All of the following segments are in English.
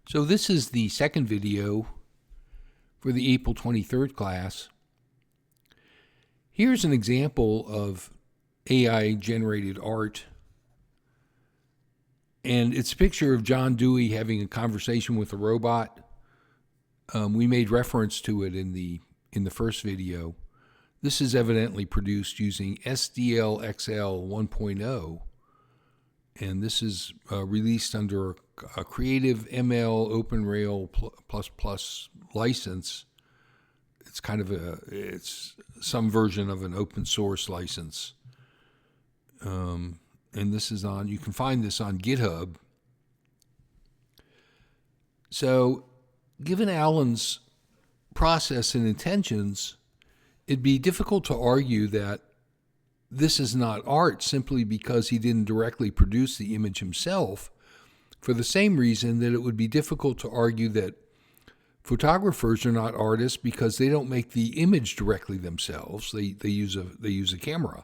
So this is the second video for the April 23rd class. Here's an example of AI-generated art. And it's a picture of John Dewey having a conversation with a robot. We made reference to it in the first video. This is evidently produced using SDL-XL 1.0. And this is released under a Creative ML OpenRail++ license. It's it's some version of an open source license. And this is you can find this on GitHub. So, given Alan's process and intentions, it'd be difficult to argue that this is not art simply because he didn't directly produce the image himself, for the same reason that it would be difficult to argue that photographers are not artists because they don't make the image directly themselves. They use a camera.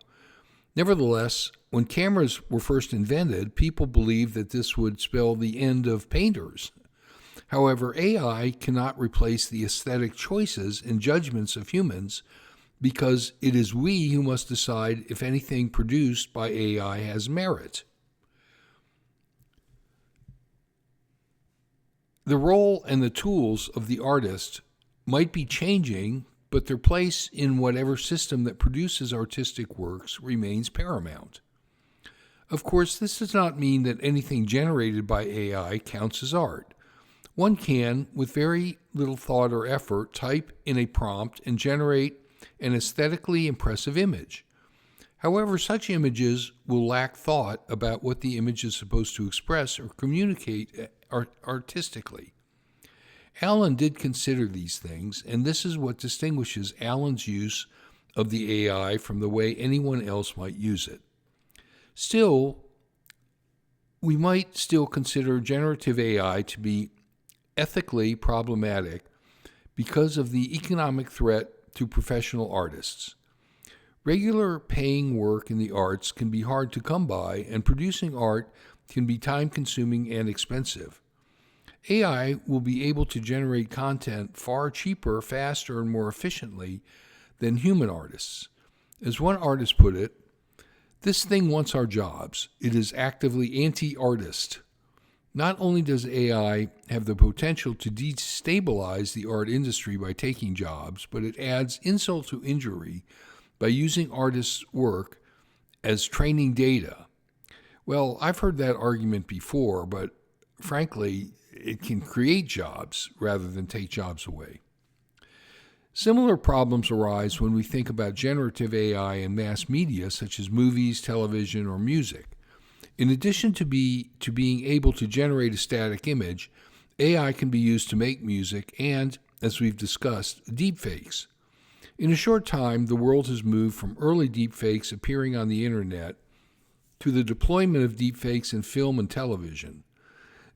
Nevertheless, when cameras were first invented, people believed that this would spell the end of painters. However, AI cannot replace the aesthetic choices and judgments of humans, because it is we who must decide if anything produced by AI has merit. The role and the tools of the artist might be changing, but their place in whatever system that produces artistic works remains paramount. Of course, this does not mean that anything generated by AI counts as art. One can, with very little thought or effort, type in a prompt and generate an aesthetically impressive image. However, such images will lack thought about what the image is supposed to express or communicate artistically. Alan did consider these things, and this is what distinguishes Alan's use of the AI from the way anyone else might use it. Still, we might still consider generative AI to be ethically problematic because of the economic threat to professional artists. Regular paying work in the arts can be hard to come by, and producing art can be time-consuming and expensive. AI will be able to generate content far cheaper, faster, and more efficiently than human artists. As one artist put it, "This thing wants our jobs. It is actively anti-artist." Not only does AI have the potential to destabilize the art industry by taking jobs, but it adds insult to injury by using artists' work as training data. Well, I've heard that argument before, but frankly, it can create jobs rather than take jobs away. Similar problems arise when we think about generative AI in mass media, such as movies, television, or music. In addition to being able to generate a static image, AI can be used to make music and, as we've discussed, deepfakes. In a short time, the world has moved from early deepfakes appearing on the internet to the deployment of deepfakes in film and television.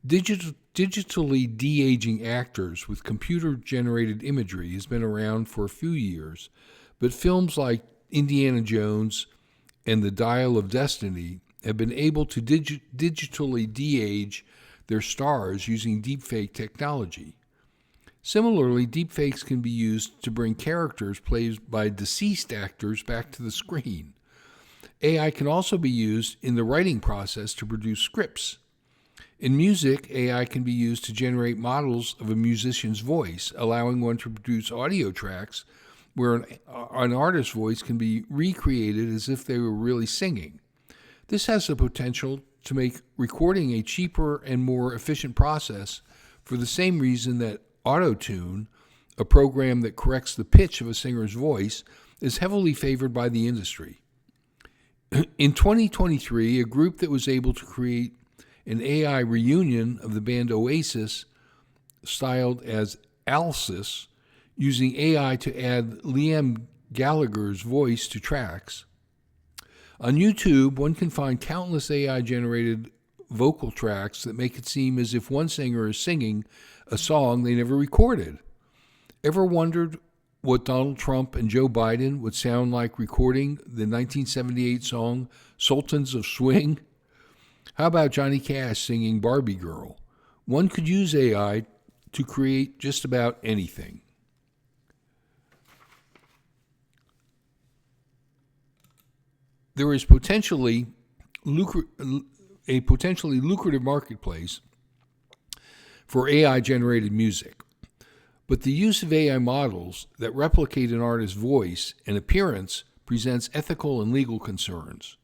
Digitally de-aging actors with computer-generated imagery has been around for a few years, but films like Indiana Jones and The Dial of Destiny have been able to digitally de-age their stars using deepfake technology. Similarly, deepfakes can be used to bring characters played by deceased actors back to the screen. AI can also be used in the writing process to produce scripts. In music, AI can be used to generate models of a musician's voice, allowing one to produce audio tracks where an artist's voice can be recreated as if they were really singing. This has the potential to make recording a cheaper and more efficient process for the same reason that Auto-Tune, a program that corrects the pitch of a singer's voice, is heavily favored by the industry. In 2023, a group that was able to create an AI reunion of the band Oasis, styled as Alsis, using AI to add Liam Gallagher's voice to tracks. On YouTube, one can find countless AI-generated vocal tracks that make it seem as if one singer is singing a song they never recorded. Ever wondered what Donald Trump and Joe Biden would sound like recording the 1978 song Sultans of Swing? How about Johnny Cash singing Barbie Girl? one could use AI to create just about anything. There is a potentially lucrative marketplace for AI-generated music, but the use of AI models that replicate an artist's voice and appearance presents ethical and legal concerns.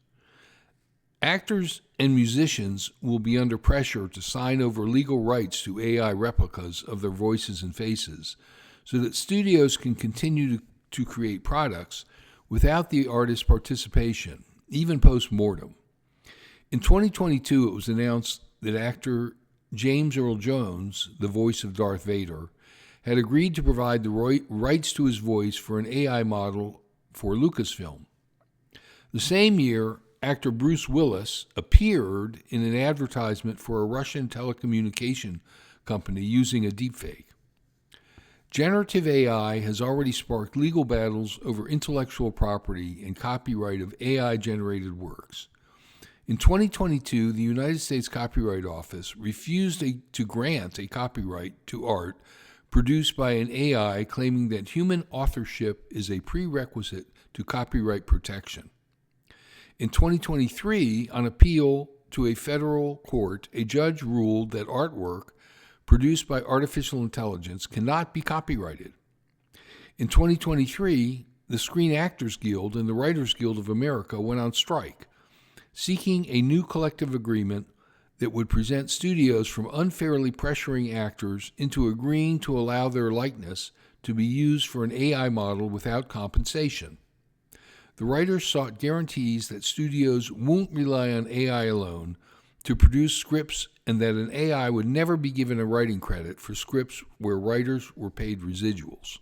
Actors and musicians will be under pressure to sign over legal rights to AI replicas of their voices and faces so that studios can continue to create products without the artist's participation, even post-mortem. In 2022, it was announced that actor James Earl Jones, the voice of Darth Vader, had agreed to provide the rights to his voice for an AI model for Lucasfilm. The same year, actor Bruce Willis appeared in an advertisement for a Russian telecommunication company using a deepfake. Generative AI has already sparked legal battles over intellectual property and copyright of AI-generated works. In 2022, the United States Copyright Office refused to grant a copyright to art produced by an AI, claiming that human authorship is a prerequisite to copyright protection. In 2023, on appeal to a federal court, a judge ruled that artwork produced by artificial intelligence cannot be copyrighted. In 2023, the Screen Actors Guild and the Writers Guild of America went on strike, seeking a new collective agreement that would prevent studios from unfairly pressuring actors into agreeing to allow their likeness to be used for an AI model without compensation. The writers sought guarantees that studios won't rely on AI alone to produce scripts and that an AI would never be given a writing credit for scripts where writers were paid residuals.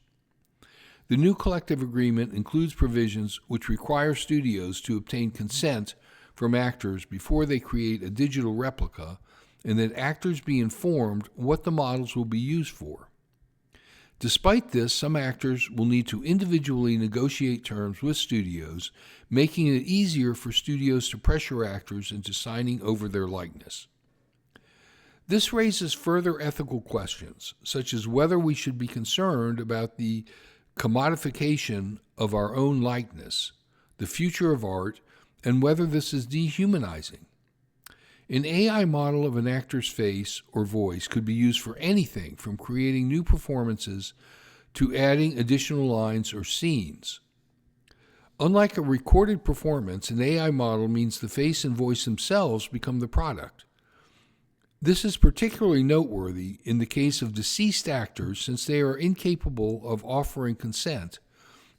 The new collective agreement includes provisions which require studios to obtain consent from actors before they create a digital replica, and that actors be informed what the models will be used for. Despite this, some actors will need to individually negotiate terms with studios, making it easier for studios to pressure actors into signing over their likeness. This raises further ethical questions, such as whether we should be concerned about the commodification of our own likeness, the future of art, and whether this is dehumanizing. An AI model of an actor's face or voice could be used for anything from creating new performances to adding additional lines or scenes. Unlike a recorded performance, an AI model means the face and voice themselves become the product. This is particularly noteworthy in the case of deceased actors since they are incapable of offering consent.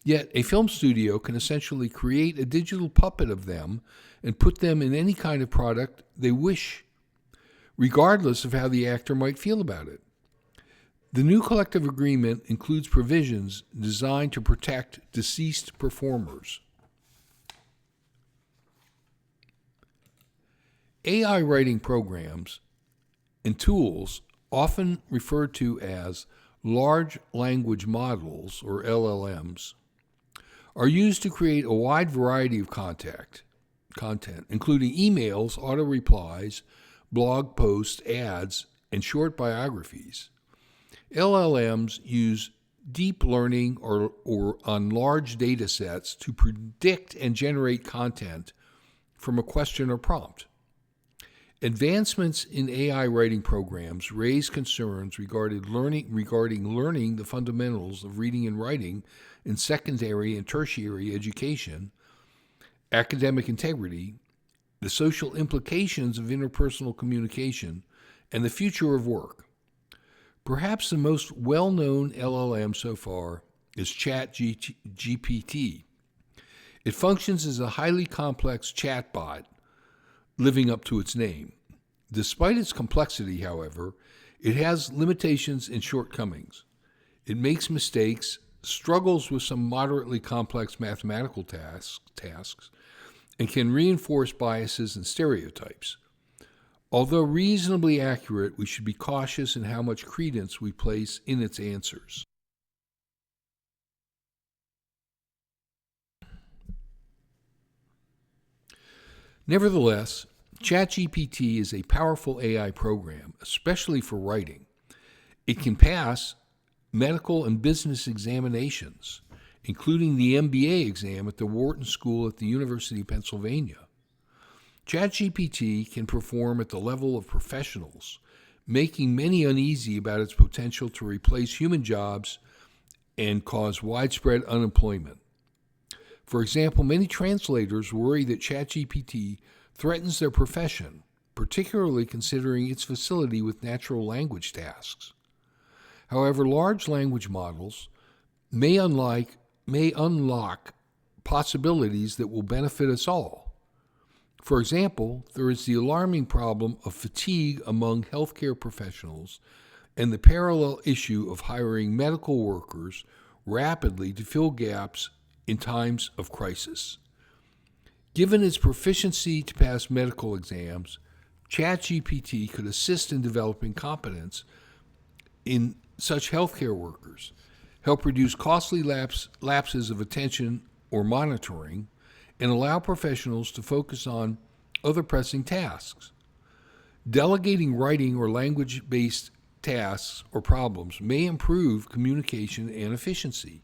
Yet, a film studio can essentially create a digital puppet of them and put them in any kind of product they wish, regardless of how the actor might feel about it. The new collective agreement includes provisions designed to protect deceased performers. AI writing programs and tools, often referred to as large language models, or LLMs, are used to create a wide variety of content, including emails, auto replies, blog posts, ads, and short biographies. LLMs use deep learning or on large data sets to predict and generate content from a question or prompt. Advancements in AI writing programs raise concerns regarding learning the fundamentals of reading and writing in secondary and tertiary education, academic integrity, the social implications of interpersonal communication, and the future of work. Perhaps the most well-known LLM so far is ChatGPT. It functions as a highly complex chatbot, living up to its name. Despite its complexity, however, it has limitations and shortcomings. It makes mistakes, struggles with some moderately complex mathematical tasks, and can reinforce biases and stereotypes. Although reasonably accurate, we should be cautious in how much credence we place in its answers. Nevertheless, ChatGPT is a powerful AI program, especially for writing. It can pass medical and business examinations, including the MBA exam at the Wharton School at the University of Pennsylvania. ChatGPT can perform at the level of professionals, making many uneasy about its potential to replace human jobs and cause widespread unemployment. For example, many translators worry that ChatGPT threatens their profession, particularly considering its facility with natural language tasks. However, large language models may unlock possibilities that will benefit us all. For example, there is the alarming problem of fatigue among healthcare professionals and the parallel issue of hiring medical workers rapidly to fill gaps in times of crisis. Given its proficiency to pass medical exams, ChatGPT could assist in developing competence in such healthcare workers, help reduce costly lapses of attention or monitoring, and allow professionals to focus on other pressing tasks. Delegating writing or language-based tasks or problems may improve communication and efficiency.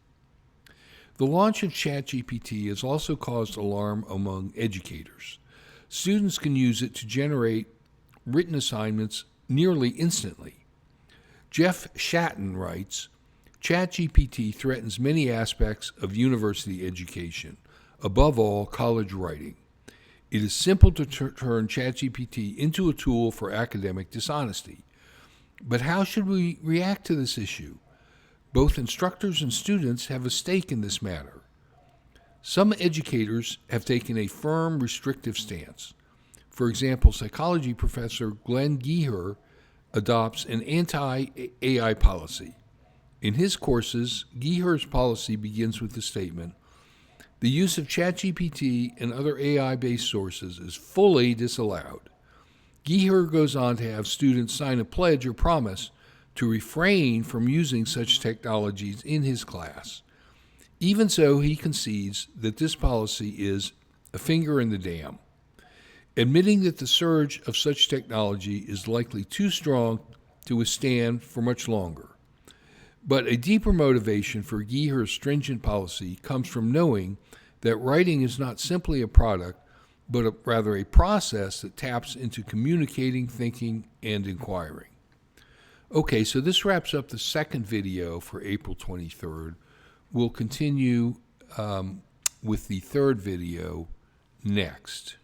The launch of ChatGPT has also caused alarm among educators. Students can use it to generate written assignments nearly instantly. Jeff Shatton writes, ChatGPT threatens many aspects of university education, above all, college writing. It is simple to turn ChatGPT into a tool for academic dishonesty. But how should we react to this issue? Both instructors and students have a stake in this matter. Some educators have taken a firm, restrictive stance. For example, psychology professor Glenn Geher adopts an anti-AI policy. In his courses, Geher's policy begins with the statement, "The use of ChatGPT and other AI-based sources is fully disallowed." Geher goes on to have students sign a pledge or promise to refrain from using such technologies in his class. Even so, he concedes that this policy is a finger in the dam, admitting that the surge of such technology is likely too strong to withstand for much longer. But a deeper motivation for Geher's stringent policy comes from knowing that writing is not simply a product, but rather a process that taps into communicating, thinking, and inquiring. Okay, so this wraps up the second video for April 23rd. We'll continue with the third video next.